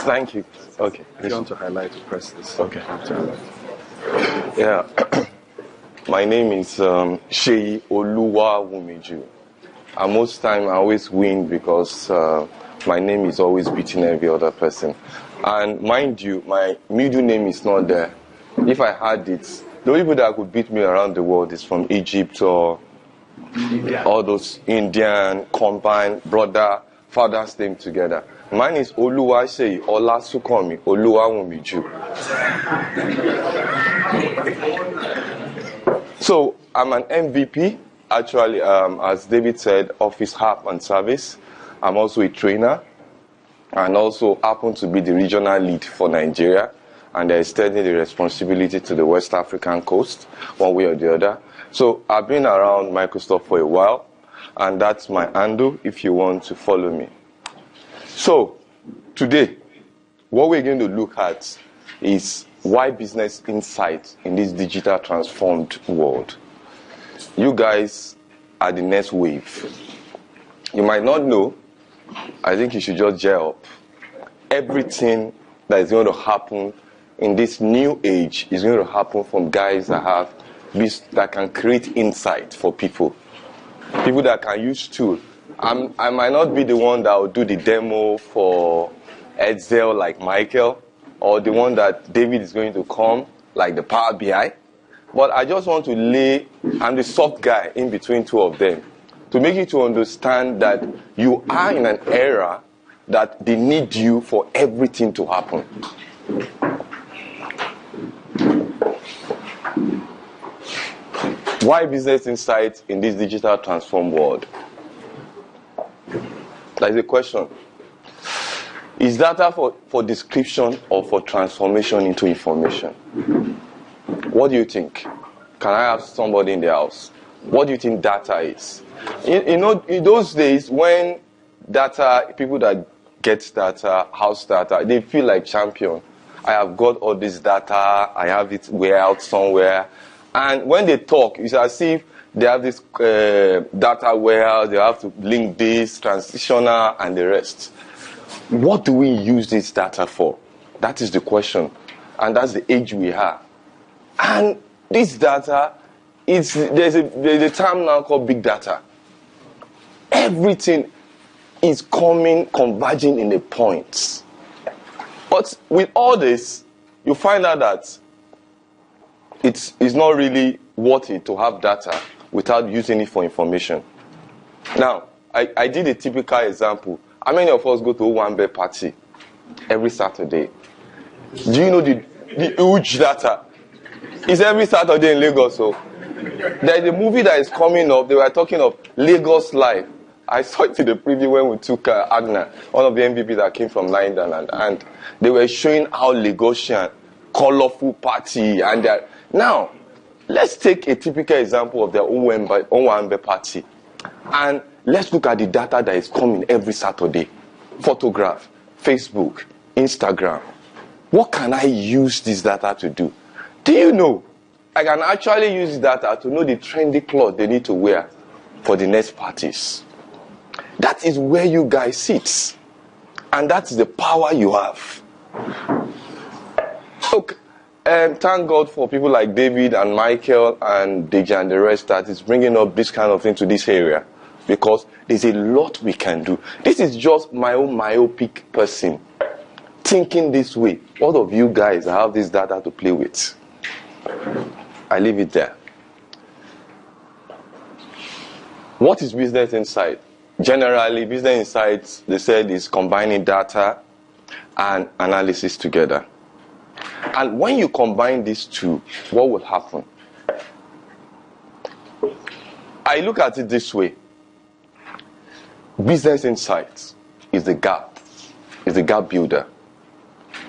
Thank you. Okay. If you want to highlight, press this. Okay. Yeah. My name is Sheyi Oluwawumiju. And most time I always win because my name is always beating every other person. And mind you, my middle name is not there. If I had it, the only people that could beat me around the world is from Egypt or all those Indian combined brother, father's name together. Mine is Oluseyi Olasukomi Oluwawumiju. So I'm an MVP, actually, as David said, office help and service. I'm also a trainer and also happen to be the regional lead for Nigeria. And they're extending the responsibility to the West African coast, one way or the other. So I've been around Microsoft for a while, and that's my handle if you want to follow me. So today, what we're going to look at is why business insight in this digital transformed world. You guys are the next wave. You might not know, I think you should just gel up. Everything that is going to happen in this new age is going to happen from guys that can create insight for people. People that can use tools. I might not be the one that will do the demo for Excel like Michael, or the one that David is going to come like the Power BI. But I just want to I'm the soft guy in between two of them, to make you to understand that you are in an era that they need you for everything to happen. Why business insights in this digital transformed world? That is a question. Is data for description or for transformation into information? What do you think? Can I have somebody in the house? What do you think data is? You know, in those days when people that get data, house data, they feel like champion. I have got all this data, I have it warehoused somewhere. And when they talk, it's as if they have this data warehouse, they have to link this, transitional, and the rest. What do we use this data for? That is the question. And that's the age we are. And this data, there's a term now called big data. Everything is converging in a point. But with all this, you find out that it's not really worth it to have data without using it for information. Now, I did a typical example. How many of us go to a one-bed party every Saturday? Do you know the huge data? It's every Saturday in Lagos. So there's a movie that is coming up. They were talking of Lagos Live. I saw it in the preview when we took Agna, one of the MVP that came from London, and they were showing how Lagosian, colorful party. Now, let's take a typical example of their Owambe party. And let's look at the data that is coming every Saturday. Photograph, Facebook, Instagram. What can I use this data to do? Do you know? I can actually use data to know the trendy clothes they need to wear for the next parties. That is where you guys sit. And that's the power you have. Look, thank God for people like David and Michael and Deja and the rest that is bringing up this kind of thing to this area. Because there's a lot we can do. This is just my own myopic person thinking this way. All of you guys have this data to play with. I leave it there. What is business insight? Generally, business insights, they said, is combining data and analysis together. And when you combine these two, what will happen? I look at it this way. Business insights is the gap builder.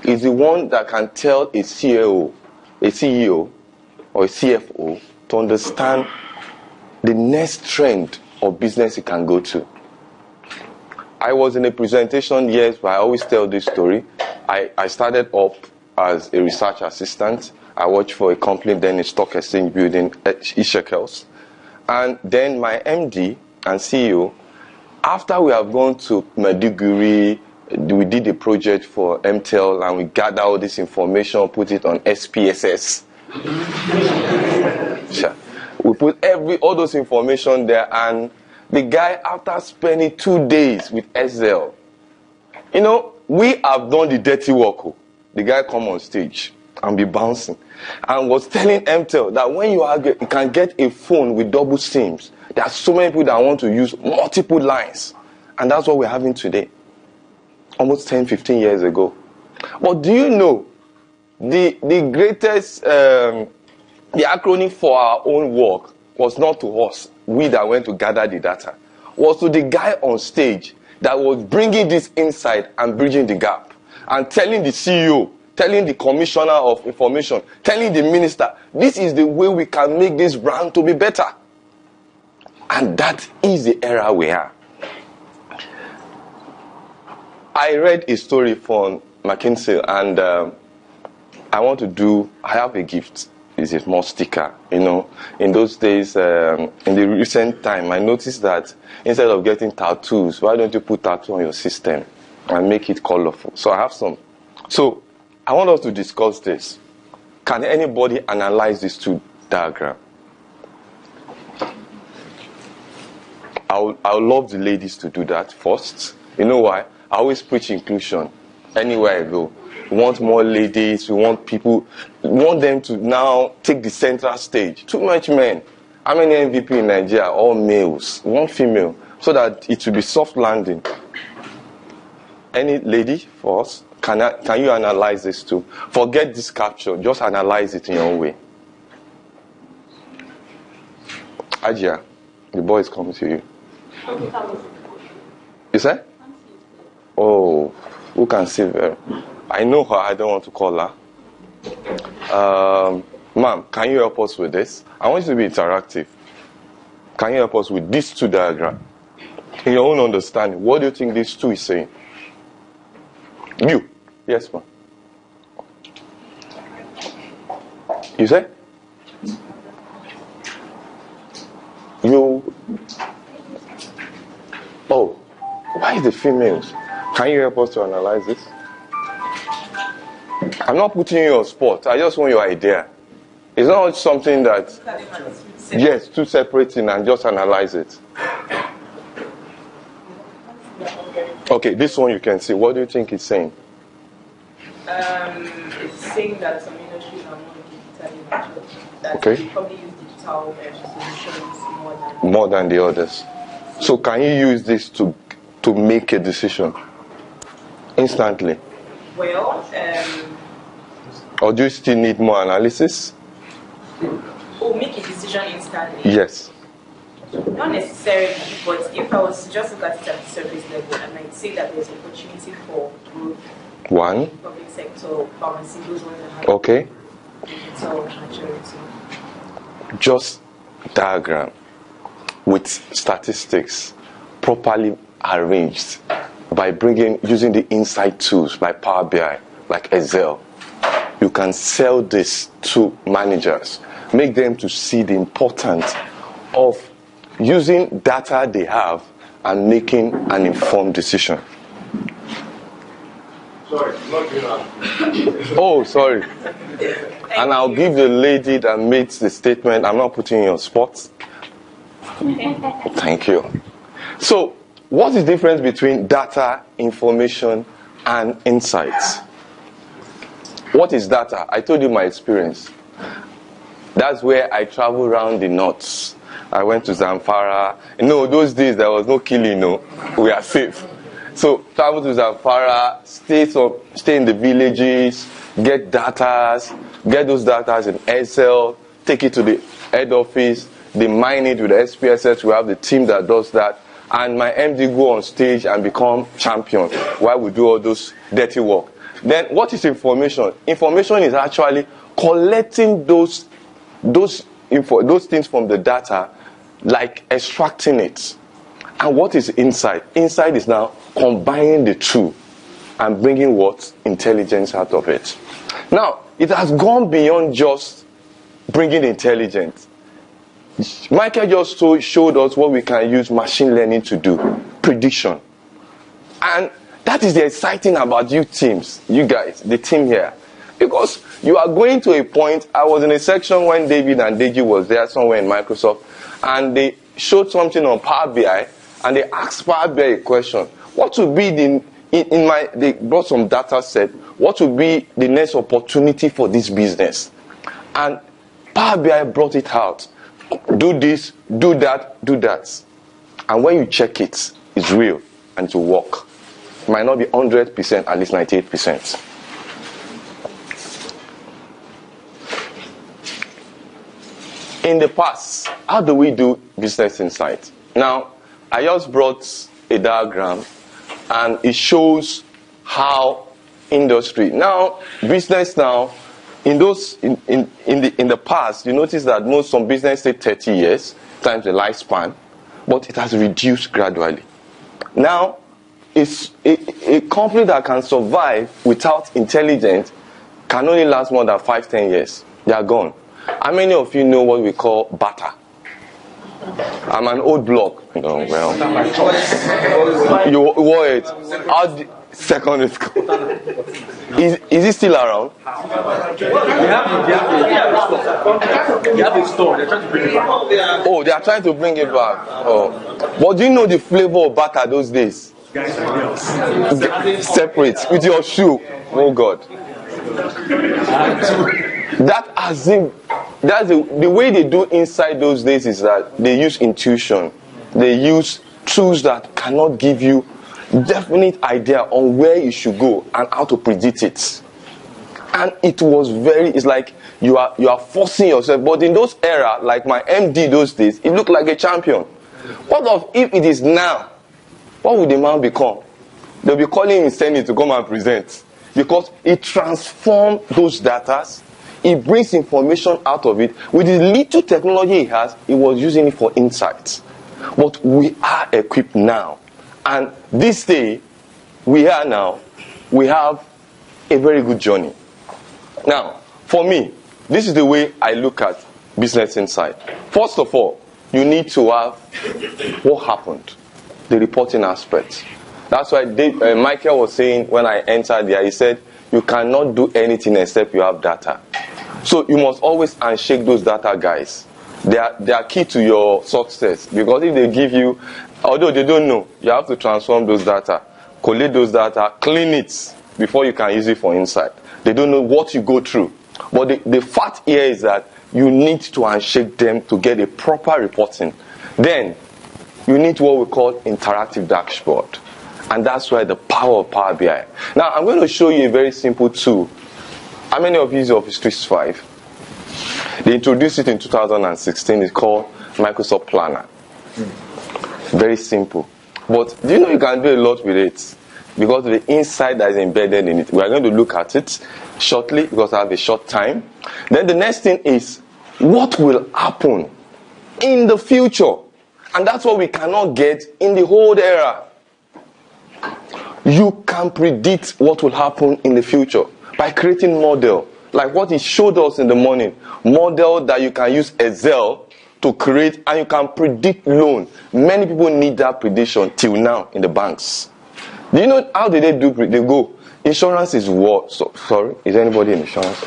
It's the one that can tell a CEO or a CFO to understand the next trend of business it can go to. I was in a presentation years, but I always tell this story. I started up as a research assistant. I worked for a company then in stock exchange building at Ishekels. And then my MD and CEO, after we have gone to Maiduguri, We did a project for MTEL and we gathered all this information, put it on SPSS. Sure. We put all those information there, and the guy, after spending 2 days with Excel, we have done the dirty work. The guy come on stage and be bouncing and was telling MTEL that when you can get a phone with double SIMs, there are so many people that want to use multiple lines, and that's what we're having today, almost 10-15 years ago. But do you know the greatest the acronym for our own work was not to us, we that went to gather the data, was to the guy on stage that was bringing this insight and bridging the gap and telling the CEO, telling the commissioner of information, telling the minister, this is the way we can make this brand to be better. And that is the era we are. I read a story from McKinsey, and I have a gift. It's a small sticker. In those days, in the recent time, I noticed that instead of getting tattoos, why don't you put tattoo on your system and make it colorful? So I have some. So I want us to discuss this. Can anybody analyze these two diagrams? I would love the ladies to do that first. You know why? I always preach inclusion anywhere I go. We want more ladies, we want them to now take the central stage. Too much men. How many MVP in Nigeria? All males. One female. So that it will be soft landing. Any lady for us? Can you analyze this too? Forget this capture. Just analyze it in your own way. Ajia, the boy is coming to you. You say? Oh, who can see her? I know her, I don't want to call her. Ma'am, can you help us with this? I want you to be interactive. Can you help us with these two diagrams? In your own understanding, what do you think these two is saying? You. Yes, ma'am. You say? You. Oh, why is the females? Can you help us to analyze this? I'm not putting you on spot. I just want your idea. It's not something that, yes, two separate things and just analyze it. Okay, this one you can see. What do you think it's saying? It's saying that some industries are more digitally mature. That okay. They probably use digital solutions more than the others. So can you use this to make a decision instantly? Well, or do you still need more analysis? Make a decision instantly? Yes. Not necessarily, but if I was to just look at it at the surface level, I might say that there's opportunity for growth. One. Public sector, pharmacy, those ones that have okay. digital maturity. Just diagram with statistics properly arranged by using the insight tools like Power BI, like Excel. You can sell this to managers, make them to see the importance of using data they have and making an informed decision. Sorry, not doing that. Oh, sorry. And I'll give the lady that made the statement, I'm not putting you on spot. Thank you. So, what is the difference between data, information, and insights? What is data? I told you my experience. That's where I travel around the north. I went to Zamfara. Those days there was no killing, we are safe. So travel to Zamfara, stay in the villages, get those data in Excel, take it to the head office, they mine it with the SPSS, we have the team that does that, and my MD go on stage and become champion while we do all those dirty work. Then what is information? Information is actually collecting those things from the data, like extracting it. And what is insight? Insight is now combining the two and bringing what? Intelligence out of it. Now, it has gone beyond just bringing intelligence. Michael just showed us what we can use machine learning to do. Prediction. And That is the exciting about you teams, you guys, the team here. Because you are going to a point. I was in a section when David and Deji was there somewhere in Microsoft, and they showed something on Power BI, and they asked Power BI a question. What would be they brought some data set, what would be the next opportunity for this business? And Power BI brought it out. Do this, do that, do that. And when you check it, it's real and it will work. It might not be 100%, at least 98%. In the past, how do we do business insight? Now, I just brought a diagram, and it shows how industry now, business now, in the past, you notice that some business say 30 years times the lifespan, but it has reduced gradually. Now, it's a company that can survive without intelligence can only last more than 5-10 years. They are gone. How many of you know what we call barter? I'm an old block. Oh, well. You wore it. Secondary school. Is it still around? They have a store. They're trying to bring it back. Oh, they are trying to bring it back. Oh. But do you know the flavor of barter those days? Separate with your shoe. Oh God. That's the way they do inside those days is that they use intuition. They use tools that cannot give you definite idea on where you should go and how to predict it. And it's like you are forcing yourself. But in those era, like my MD those days, it looked like a champion. What if it is now? What would the man become? They'll be calling him Senate to come and present. Because it transforms those data. It brings information out of it. With the little technology he has, he was using it for insights. But we are equipped now. And this day, we have a very good journey. Now, for me, this is the way I look at business insight. First of all, you need to have what happened, the reporting aspect. That's why Michael was saying when I entered there, he said, you cannot do anything except you have data. So you must always handshake those data guys. They are key to your success. Because if they give you, although they don't know, you have to transform those data, collate those data, clean it before you can use it for insight. They don't know what you go through. But the fact here is that you need to handshake them to get a proper reporting. Then you need what we call interactive dashboard. And that's why the power of Power BI. Now, I'm going to show you a very simple tool. How many of you use Office 365? They introduced it in 2016. It's called Microsoft Planner. Very simple. But do you know you can do a lot with it? Because of the insight that is embedded in it. We are going to look at it shortly because I have a short time. Then the next thing is, what will happen in the future? And that's what we cannot get in the old era. You can predict what will happen in the future by creating model. Like what he showed us in the morning. Model that you can use Excel to create and you can predict loan. Many people need that prediction till now in the banks. Do you know how did they do? They go, insurance is what? Sorry, is anybody in insurance?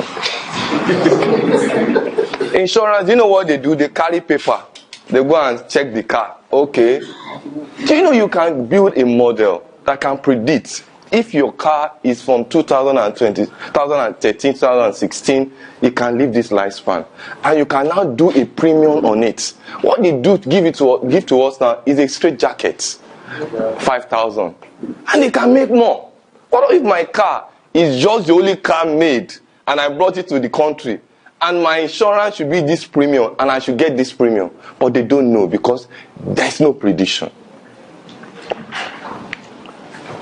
Insurance, do you know what they do? They carry paper. They go and check the car. Okay. Do you know you can build a model that can predict if your car is from 2020, 2013, 2016, it can live this lifespan. And you can now do a premium on it. What they do to give to us now is a straight jacket. 5,000. And they can make more. What if my car is just the only car made and I brought it to the country and my insurance should be this premium and I should get this premium? But they don't know because there's no prediction.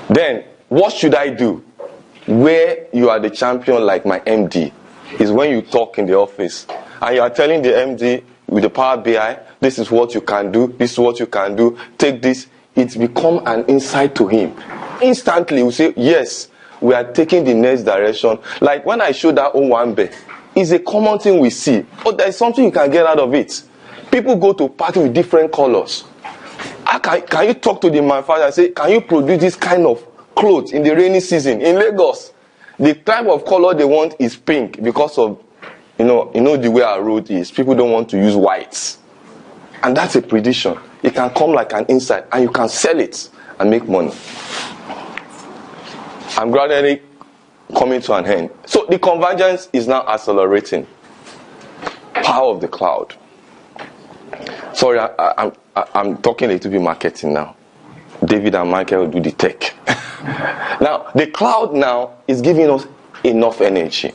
Then, what should I do? Where you are the champion like my MD is when you talk in the office and you are telling the MD with the Power BI, this is what you can do, this is what you can do, take this. It's become an insight to him. Instantly, we say, yes, we are taking the next direction. Like when I showed that Owambe, it's a common thing we see. But there's something you can get out of it. People go to party with different colors. Can you talk to the manufacturer and say, can you produce this kind of clothes in the rainy season in Lagos, the type of color they want is pink because of, you know the way our road is. People don't want to use whites. And that's a prediction. It can come like an insight, and you can sell it and make money. I'm gradually coming to an end. So the convergence is now accelerating. Power of the cloud. Sorry, I'm talking a little bit marketing now. David and Michael will do the tech. Now, the cloud now is giving us enough energy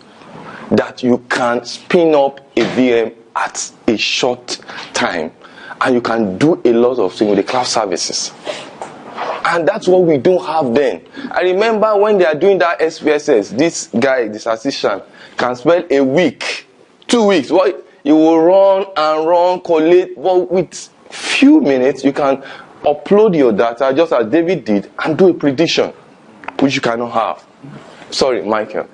that you can spin up a VM at a short time, and you can do a lot of things with the cloud services. And that's what we don't have then. I remember when they are doing that SPSS, this guy, the statistician, can spend a week, 2 weeks. What he will run and run, collate. Well, with few minutes, you can upload your data just as David did and do a prediction, which you cannot have. Sorry, Michael,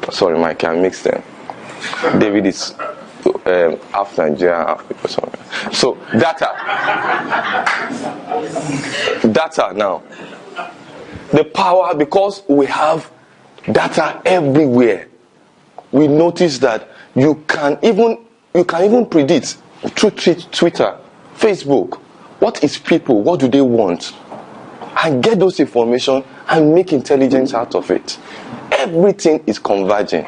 I mixed them. David is half Nigerian, half people. Sorry. So data now. The power, because we have data everywhere. We notice that you can even predict through Twitter, Facebook, what is people, what do they want, and get those information and make intelligence out of it. Everything is converging.